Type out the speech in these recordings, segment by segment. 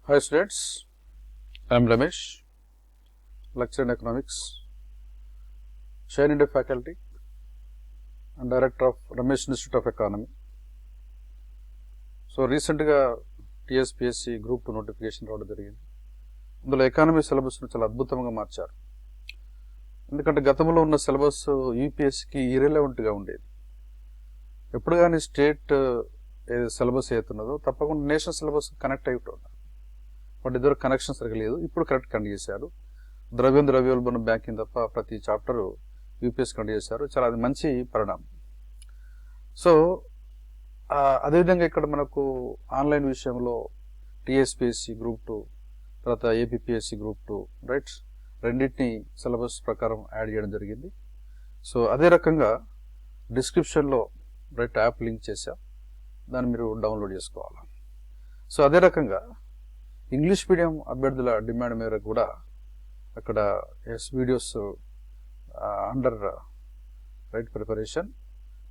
Hi students, I am Ramesh, lecturer in economics, Shine India faculty and director of Ramesh Institute of Economy. So recently TSPSC Group-2 notification రావడం జరిగింది. ఇందులో economy సిలబస్ను చాలా అద్భుతంగా మార్చారు. ఎందుకంటే గతంలో ఉన్న సిలబస్ యూపీఎస్సీకి ఇర్రెలెవెంట్గా ఉండేది. ఎప్పుడు కానీ స్టేట్ సిలబస్ అవుతున్నదో తప్పకుండా నేషనల్ సిలబస్ కనెక్ట్ అయి ఉంటుంది. బట్ ఇద్దరు కనెక్షన్ సరిగా లేదు. ఇప్పుడు కరెక్ట్ కనెక్ట్ చేశారు. ద్రవ్యోల్బణ బ్యాంకింగ్ తప్ప ప్రతి చాప్టరు యూపీఎస్ కనెక్ట్ చేశారు. చాలా అది మంచి పరిణామం. సో అదేవిధంగా ఇక్కడ మనకు ఆన్లైన్ విషయంలో టీఎస్పీఎస్సీ Group-2 తర్వాత APPSC Group-2 రైట్ రెండింటిని సిలబస్ ప్రకారం యాడ్ చేయడం జరిగింది. సో అదే రకంగా డిస్క్రిప్షన్లో రైట్ యాప్ లింక్ చేశాం, దాన్ని మీరు డౌన్లోడ్ చేసుకోవాలి. సో అదే రకంగా ఇంగ్లీష్ మీడియం అభ్యర్థుల డిమాండ్ మేరకు కూడా అక్కడ వీడియోస్ అండర్ రైట్ ప్రిపరేషన్.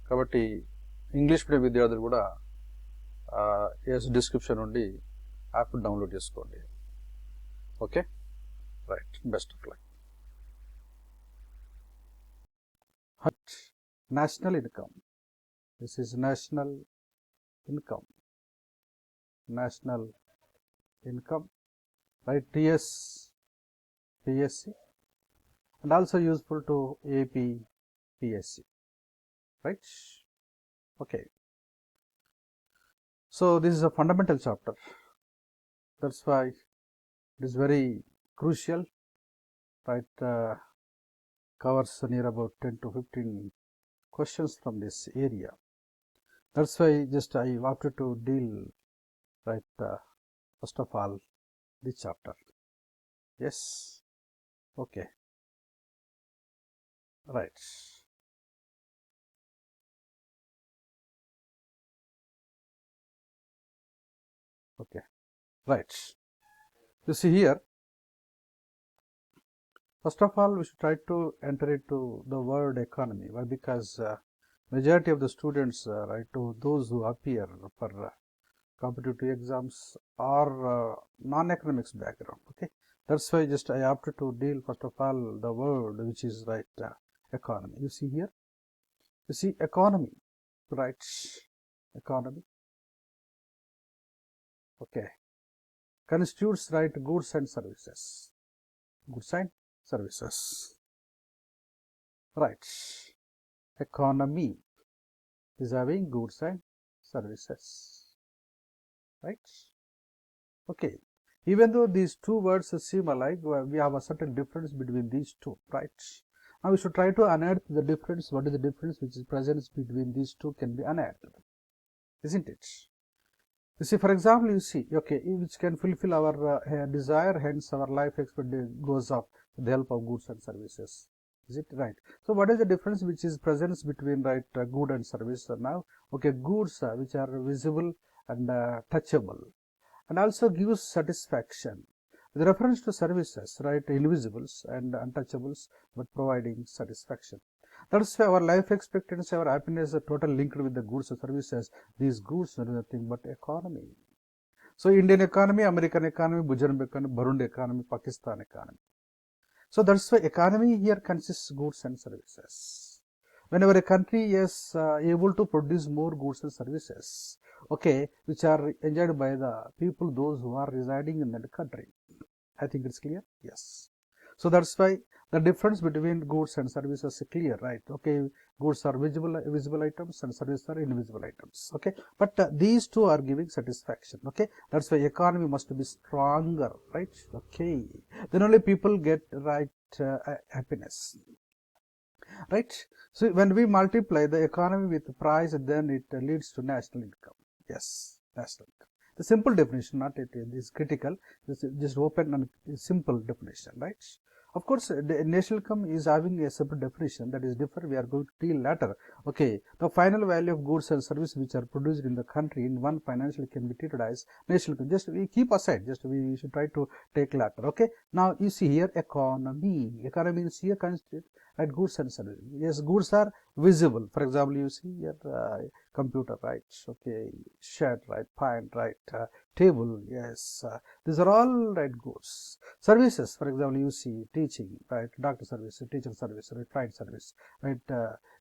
కాబట్టి ఇంగ్లీష్ మీడియం విద్యార్థులు కూడా డిస్క్రిప్షన్ నుండి యాప్ డౌన్లోడ్ చేసుకోండి. Okay right, best of luck. National income, this is national income, national income, right? TSPSC and also useful to APPSC, right? Okay, so this is a fundamental chapter, that's why it is very crucial, right? Covers near about 10 to 15 questions from this area. That's why just I wanted to deal, right, first of all this chapter. Yes, okay, right. Okay, right. You see here, first of all we should try to enter into the word economy. Why? Because majority of the students, right, to those who appear for competitive exams or non-economics background. Okay, that's why just I opted to deal first of all the word which is right economy. You see here, you see economy, right? Economy, okay, constitutes, right, goods and services, goods and services, right? Economy is having goods and services, right? Okay, even though these two words seem alike, we have a certain difference between these two, right? Now we should try to unearth the difference. What is the difference which is present between these two can be unearthed, isn't it? You see, for example, you see, okay, which can fulfill our desire, hence our life expectancy goes up with the help of goods and services. Is it right? So what is the difference which is present between, right, good and service? Now, okay, goods which are visible and touchable and also gives satisfaction, with reference to services, right, invisibles and untouchables but providing satisfaction. That's why our life expectancy, our happiness are totally linked with the goods and services. These goods are nothing but economy. So Indian economy, American economy, Burundi economy, Burundi economy, Pakistan economy. So that's why economy here consists goods and services. Whenever a country is able to produce more goods and services, okay, which are enjoyed by the people, those who are residing in that country. I think it's clear. Yes, so that's why the difference between goods and services is clear, right? Okay, goods are visible items and services are invisible items. Okay, but these two are giving satisfaction. Okay, that's why economy must be stronger, right? Okay, then only people get, right, happiness, right? So when we multiply the economy with price, then it leads to national income. Yes, national income. The simple definition, not it is critical, just open and simple definition, right? Of course, the national income is having a separate definition that is different. We are going to deal later. Okay, the final value of goods and services which are produced in the country in one financially can be treated as national income. Just we keep aside, just we should try to take later. Okay, now you see here economy. Economy means here right? Goods and services. Yes, goods are visible. For example, you see your computer, right? Okay, shirt, right? Pant, right? Table, yes. These are all right goods. Services, for example, you see teaching, right? Doctor service, teacher service, right? Flight service, right?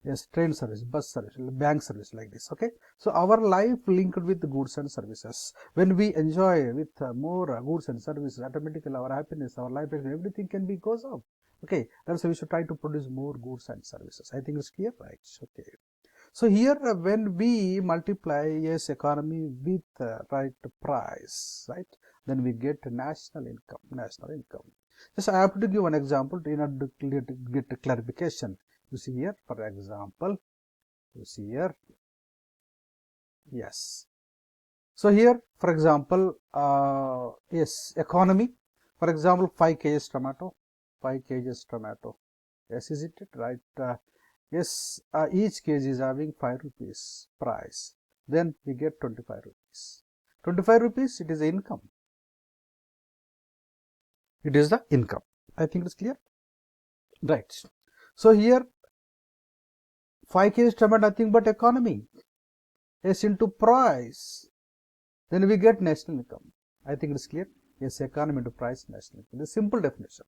Yes, train service, bus service, bank service, like this. Okay, so our life linked with goods and services. When we enjoy with more goods and services, automatically our happiness, our life, everything can be goes up. Okay, that's why we should try to produce more goods and services. I think it's clear, right? Okay. So here when we multiply yes economy with right price, right, then we get national income. National income. Just I have to give one example in order to get clarification. You see here, for example, you see here, yes. So here, for example, yes, economy. For example, 5 kgs tomato, 5 kgs tomato. Yes, is it right? Yes, each kg is having 5 rupees price. Then we get 25 rupees. 25 rupees, it is the income. It is the income. I think it's clear. Right. So here, 5 kgs tomato, nothing but economy. Yes, into price. Then we get national income. I think it's clear. Yes, economy into price, national income. The simple definition.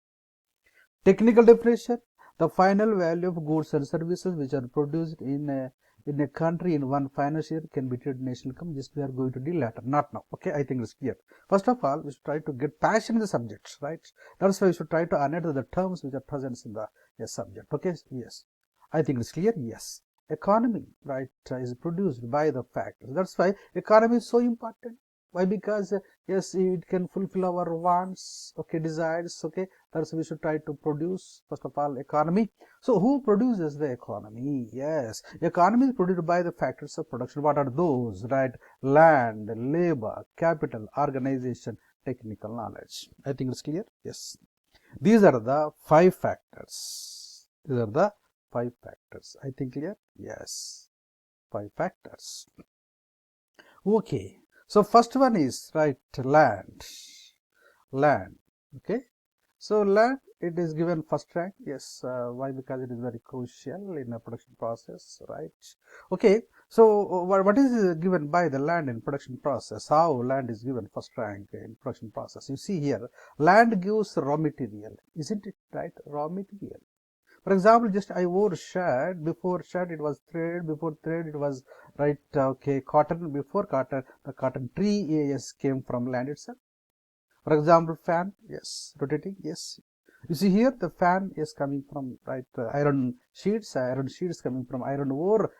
Technical definition, the final value of goods and services which are produced in a country in one financial year can be treated national income. Just we are going to deal later, not now. Okay, I think it's clear. First of all, we should try to get passion in the subject, right? That's why we should try to analyze the terms which are present in the subject. Okay, yes. I think it's clear. Yes. Economy, right, is produced by the factors. That's why economy is so important. Why? Because yes, it can fulfill our wants, okay, desires, okay. That's why we should try to produce, first of all, economy. So who produces the economy? Yes, economy is produced by the factors of production. What are those? Right, land, labor, capital, organization, technical knowledge. I think it's clear. Yes, these are the 5 factors. These are the 5 factors. I think clear. Yes, 5 factors. Okay. So first one is right, land. Okay. So land, it is given first rank. Yes. Why? Because it is very crucial in a production process, right? Okay. So what is given by the land in production process? How land is given first rank in production process? You see here, land gives raw material, isn't it right? Raw material. For example, just I wore shirt, before shirt it was thread, before thread it was right, okay, cotton, before cotton, the cotton tree, yes, came from land itself. For example, fan, yes, rotating, yes. You see here the fan is coming from right, iron sheets coming from iron ore,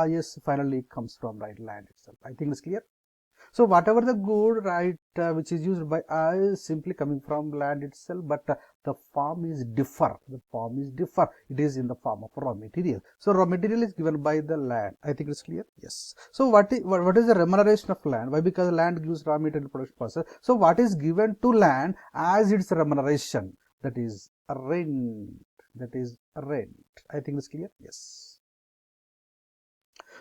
yes, finally comes from right land itself. I think it's clear. So whatever the good, right, which is used by us is simply coming from land itself, but the form is differ. The form is differ. It is in the form of raw material. So raw material is given by the land. I think it's clear. Yes. So what is the remuneration of land? Why? Because land gives raw material production process. So what is given to land as its remuneration? That is rent. That is rent. I think it's clear. Yes.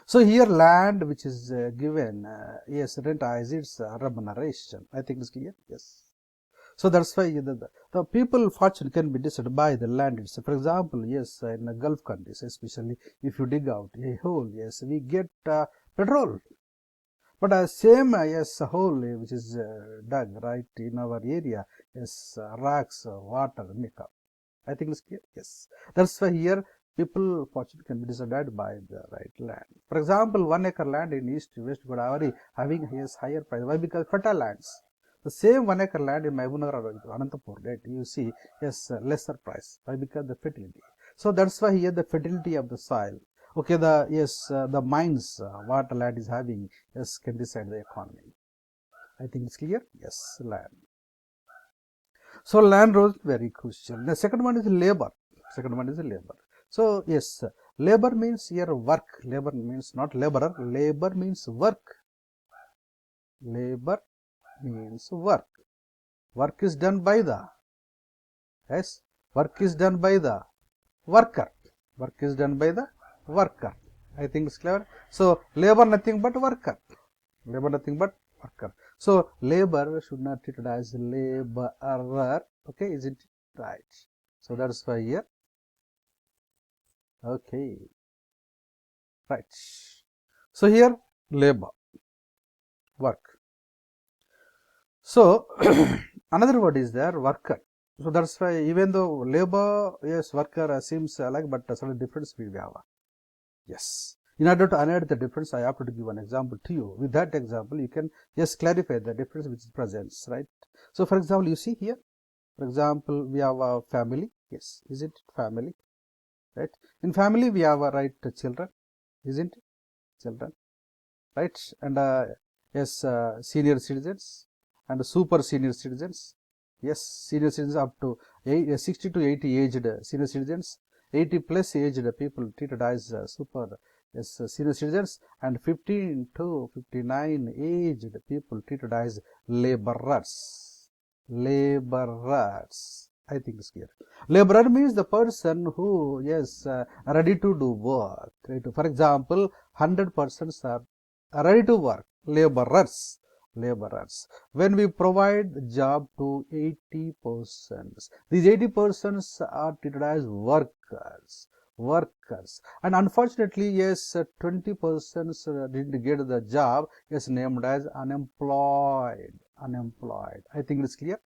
So here land which is given, yes, rent as its remuneration. I think it's clear. Yes. So that's why the people fortune can be decided by the land itself. For example, yes, in the Gulf countries, especially if you dig out a hole, yes, we get petrol. But same, yes, hole which is dug right in our area, yes, rocks, water make up. I think it's clear. Yes. That's why here people fortune can be decided by the right land. For example, 1 acre land in East West Godavari having yes, higher price. Why? Because fertile lands. The same 1 acre land in Mahbubnagar or Anantapur, right? You see, yes, lesser price. Why? Because the fertility. So that's why here the fertility of the soil. Okay, the yes, the mines, what land is having, yes, can decide the economy. I think it's clear. Yes, land. So land role is very crucial. The second one is labor. Second one is labor. So yes, labor means here work. Labor means not laborer. Labor means work. Labor means work. Work is done by the, yes, work is done by the worker. Work is done by the worker. I think it's clear. So labor nothing but worker. Labor nothing but worker. So labor should not be treated as laborer. Okay, isn't it right? So that's why here Okay, right. So here labor, work. So another word is there, worker. So that's why even though labor, yes, worker seems alike, but certain difference we have. Yes. In order to analyze the difference, I have to give an example to you. With that example, you can just clarify the difference which presents, right? So for example, you see here, for example, we have a family. Yes, isn't it family? Right? In family, we have a right to children, isn't it? Children, right? And yes, senior citizens and super senior citizens. Yes, senior citizens up to 60 to 80 aged senior citizens, 80 plus aged people treated as super yes, senior citizens, and 15 to 59 aged people treated as laborers. Laborers. I think it's clear. Laborer means the person who, yes, ready to do work. Right? For example, 100 persons are ready to work. Laborers. Laborers. When we provide job to 80 persons, these 80 persons are treated as workers. Workers. And unfortunately, yes, 20 persons didn't get the job, is named as unemployed. Unemployed. I think it's clear.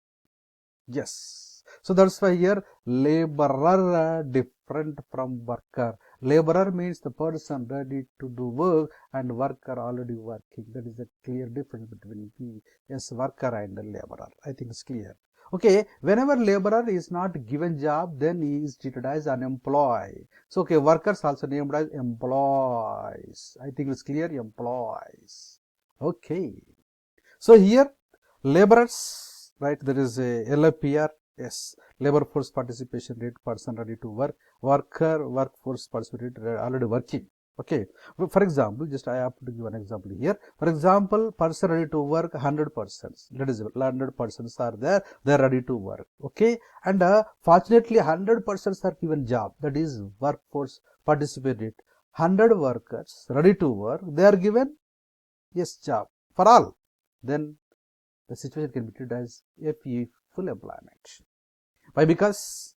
Yes. So that's why here laborer different from worker. Laborer means the person ready to do work and worker already working. That is a clear difference between the yes worker and the laborer. I think it's clear. Okay, whenever laborer is not given job, then he is treated as unemployed. So okay, workers also named as employees. I think it's clear, employees. Okay. So here laborers, right, there is a LFPR, yes, labor force participation rate, person ready to work, worker, workforce participation rate, already working. Okay, for example, just I have to give an example here. For example, person ready to work 100 persons, that is 100 persons are there, they are ready to work. Okay, and fortunately 100 persons are given job, that is workforce participation rate. 100 workers ready to work, they are given yes job for all. Then the situation can be treated as FE full employment. Why? Because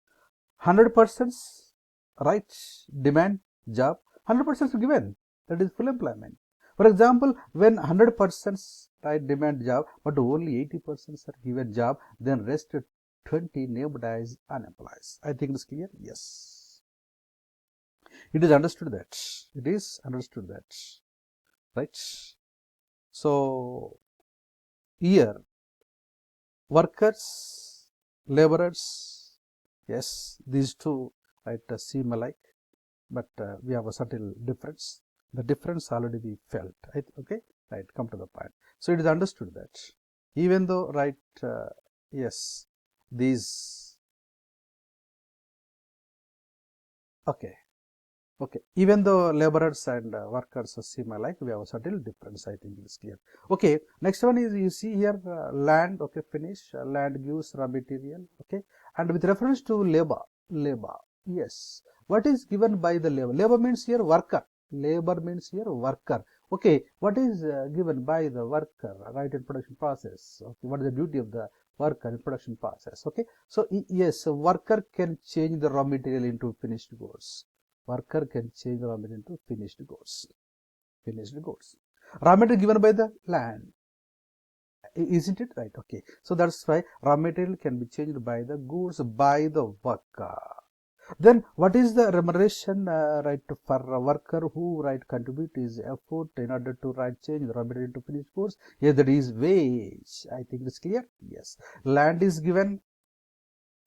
100 persons right demand job, 100 persons given, that is full employment. For example, when 100 persons right demand job, but only 80 persons are given job, then rest 20 named as unemployed. I think it's clear. Yes, it is understood that. It is understood that, right? So here workers, laborers, yes, these two right seem alike, but we have a subtle difference. The difference already we felt. Right? Okay, right. Come to the point. So it is understood that even though right, yes, these okay. Okay, even though laborers and workers seem alike, we have a subtle difference. I think it is clear. Okay, next one is you see here land. Okay, finish. Land gives raw material. Okay, and with reference to labor, labor. Yes, what is given by the labor? Labor means here worker. Labor means here worker. Okay, what is given by the worker? Right in production process. Okay, what is the duty of the worker in production process? Okay, so yes, a worker can change the raw material into finished goods. Worker can change raw material into finished goods. Finished goods. Raw material given by the land. Isn't it right? Okay. So that's why raw material can be changed by the goods by the worker. Then what is the remuneration right for a worker who right contribute his effort in order to right change the raw material into finished goods? Yes, that is wage. I think it's clear. Yes. Land is given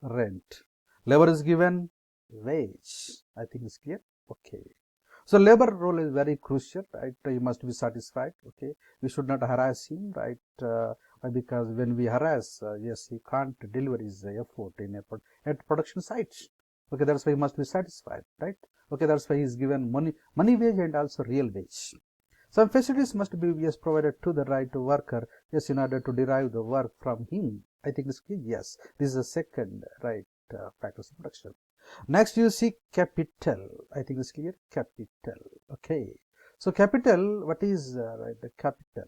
rent. Labor is given wage. I think it's clear. Okay. So labor role is very crucial, right? You must be satisfied. Okay, we should not harass him, right? Because when we harass, yes, he can't deliver his effort in at production sites. Okay, that's why he must be satisfied, right? Okay, that's why he is given money wage and also real wage. Some facilities must be yes provided to the right worker, yes, in order to derive the work from him. I think this yes, this is the second right factors of production. Next you see capital. I think it's clear. Capital. Okay. So capital, what is right, the capital?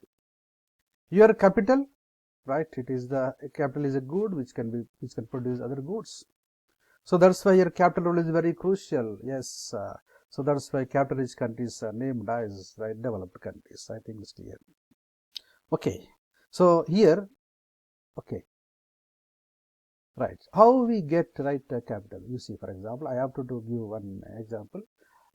Your capital, right? It is the capital is a good which can produce other goods. So that's why your capital role is very crucial. Yes. So that's why capital rich countries are named as developed countries. I think it's clear. Okay. So here, okay. Right. How we get capital? You see, for example, I have to give one example.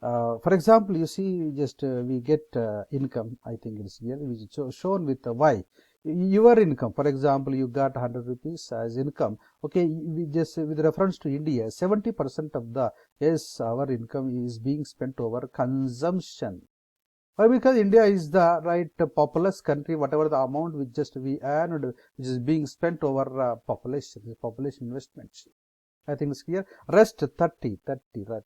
For example, you see, just we get income. I think it's here, which is shown with Y. Your income, for example, you got 100 rupees as income. Okay, we just with reference to India, 70% of the our income is being spent over consumption. Why? Because India is the populous country. Whatever the amount which just we earned, which is being spent over population investments. I think it's clear. Rest 30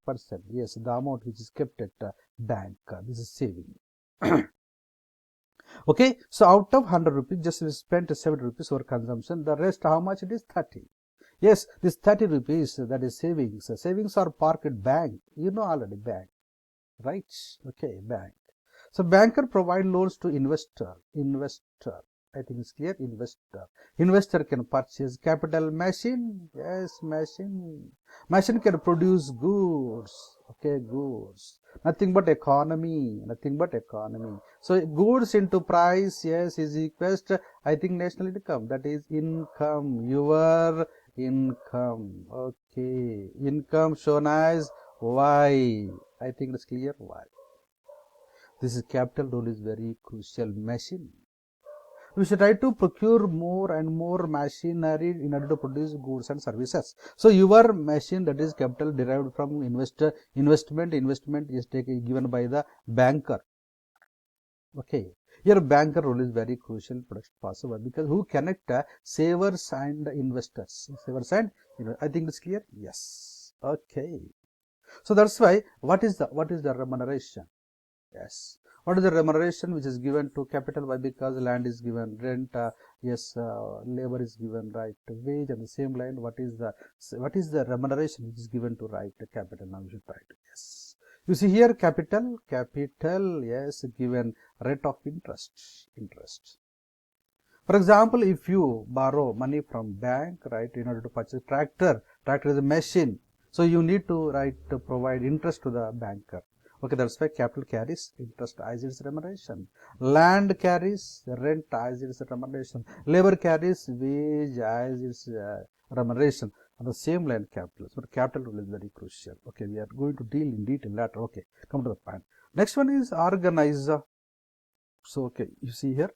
percent. Yes, the amount which is kept at bank. This is saving. Okay, so out of 100 rupees, just we spent 70 rupees for consumption. The rest, how much it is? 30. Yes, this 30 rupees, that is savings. Savings are parked at bank. You know already bank, right? Okay, bank. So banker provide loans to investor. I think it's clear. Investor can purchase capital. Machine, yes, machine. Machine can produce goods. Okay, goods. Nothing but economy. So goods into price, yes, is equals to, I think, national income. That is income. Your income. Okay, income shown as Y. I think it's clear. Y. This is capital role is very crucial. Machine. We should try to procure more and more machinery in order to produce goods and services. So your machine, that is capital derived from investment is given by the banker. Okay. Your banker role is very crucial in production possible because who connect savers and investors. I think it's clear. Yes. Okay. So that's why what is the remuneration? Yes. What is the remuneration which is given to capital? Why? Because land is given, rent, labor is given, wage, and the same line. What is the remuneration which is given to capital? Now we should write. Yes. You see here capital, yes, given rate of interest. For example, if you borrow money from bank, in order to purchase tractor is a machine. So you need to provide interest to the banker. Okay, that's why capital carries interest as its remuneration. Land carries rent as its remuneration. Labor carries wage as its remuneration. On the same line, capital. So capital role is very crucial. Okay, we are going to deal in detail later. Okay, come to the point. Next one is organizer. So okay, you see here.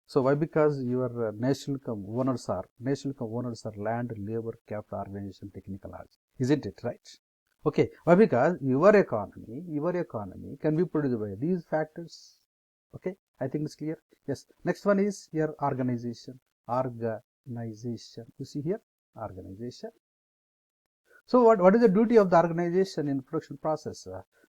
So why? Because your national income owners are land, labor, capital, organization, technical arts. Isn't it right? Okay, why? Because your economy can be produced by these factors. Okay, I think it's clear. Yes. Next one is your organization. You see here, organization. So what is the duty of the organization in production process?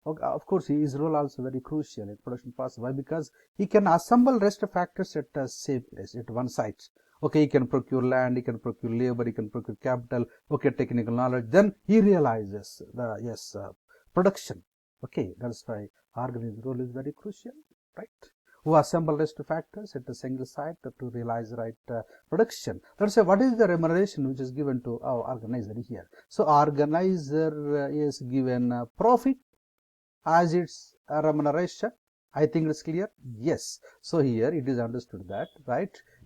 Okay, of course, his role also very crucial in production process. Why? Because he can assemble rest of factors at a safe place, at one site. Okay, he can procure land, he can procure labor, he can procure capital, okay, technical knowledge. Then he realizes the production. Okay, that's why organization role is very crucial, right? Who assemble rest of factors at a single site to realize production. That's why what is the remuneration which is given to our organizer here? So organizer is given profit as its remuneration. I think it's clear. Yes. So here it is understood that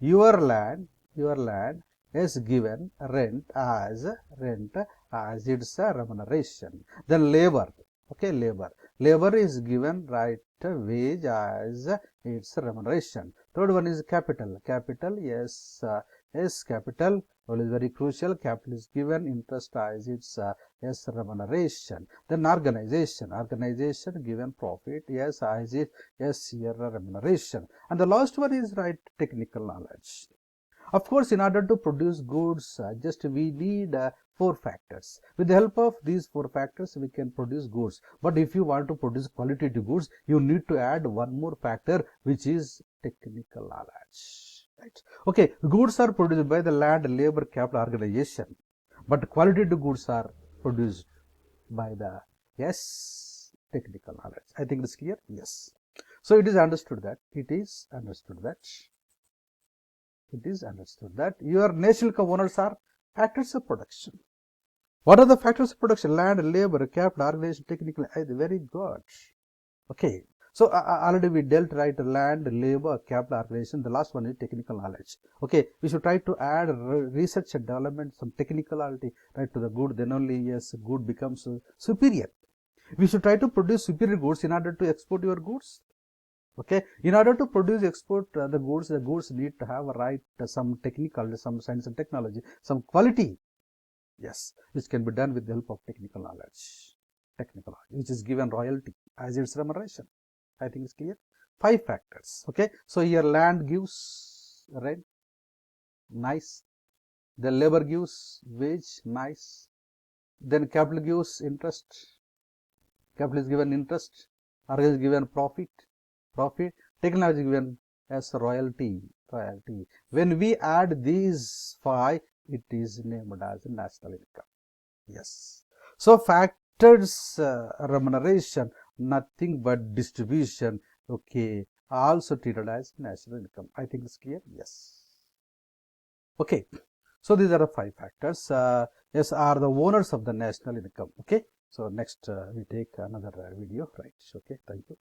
your land is given rent as its remuneration. Then labor. Okay, labor is given wage as its remuneration. Third one is capital. Yes, capital role is very crucial. Capital is given interest as its remuneration. Then organization given profit, yes, as it your remuneration. And the last one is technical knowledge. Of course, in order to produce goods, we need 4 factors. With the help of these 4 factors, we can produce goods. But if you want to produce qualitative goods, you need to add one more factor, which is technical knowledge. Right? Okay, goods are produced by the land, labor, capital, organization. But qualitative goods are produced by the, technical knowledge. I think it's clear? Yes. So it is understood that your national income owners are factors of production. What are the factors of production? Land, labor, capital, organization, technical. Very good. Okay. So already we dealt, right, land, labor, capital, organization. The last one is technical knowledge. Okay, we should try to add research and development, some technicality, right, to the good. Then only, yes, good becomes superior. We should try to produce superior goods in order to export your goods. Okay, in order to produce, export the goods need to have, right, some technical, some science and technology, some quality. Yes, which can be done with the help of technical knowledge, which is given royalty as its remuneration. I think it's clear. 5 factors. Okay, so here land gives rent, nice. The labor gives wage, nice. Then capital gives interest. Capital is given interest. Organization is given profit. Technology is given as royalty. When we add these 5, it is named as national income. Yes. So factors, remuneration, nothing but distribution. Okay, also treated as national income. I think it's clear. Yes. Okay. So these are the 5 factors. Yes, are the owners of the national income. Okay. So next we take another video. Right. Okay. Thank you.